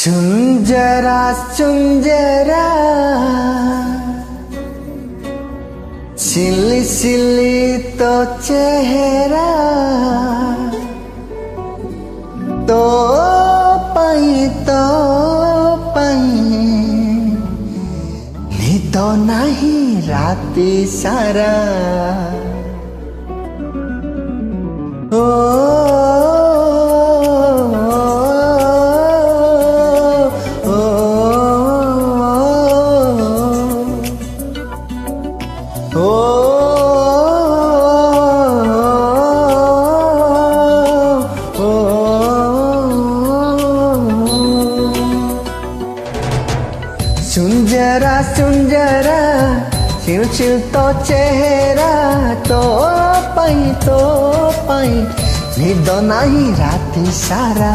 सुन जरा सिली सिली तो चेहरा तो पाई निद नहीं राति सारा ओ सुन जरा छिल छिल तो चेहरा तो पाई निद नहीं राति सारा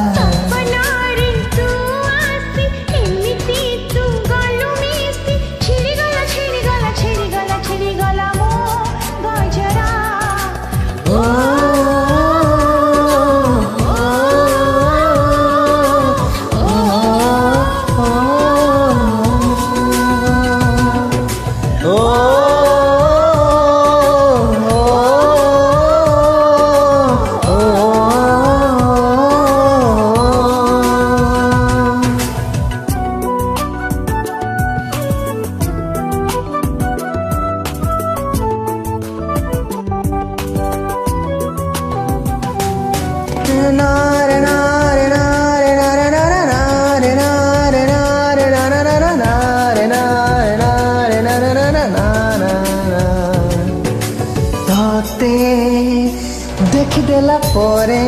देखिदेला परे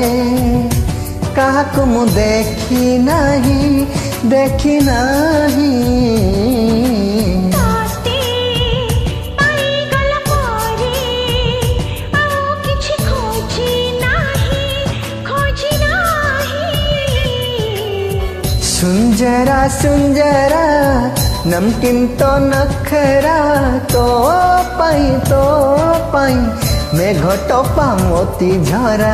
काहाकु मु देखी नहीं सुन जरा नमकीन तो नखरा तो पाई मैं घटपा मोती झरा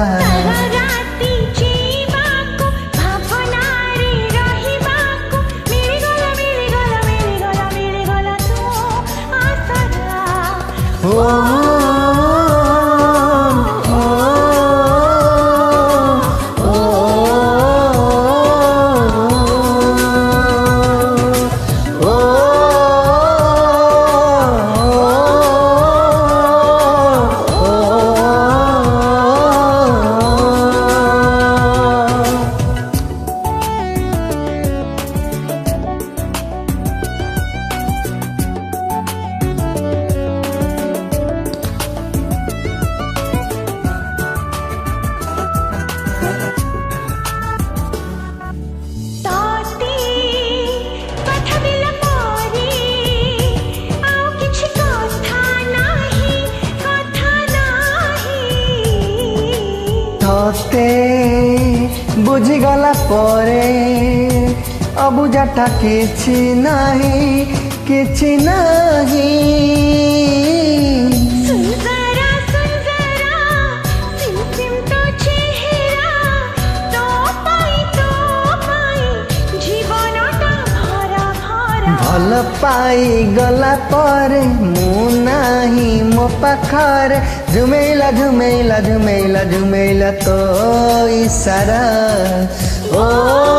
बुझीगला परे अबुझाटा किछि नहीं भल पाई गला परे मु नाही मो पाखरे झुमेला तो इशारा ओ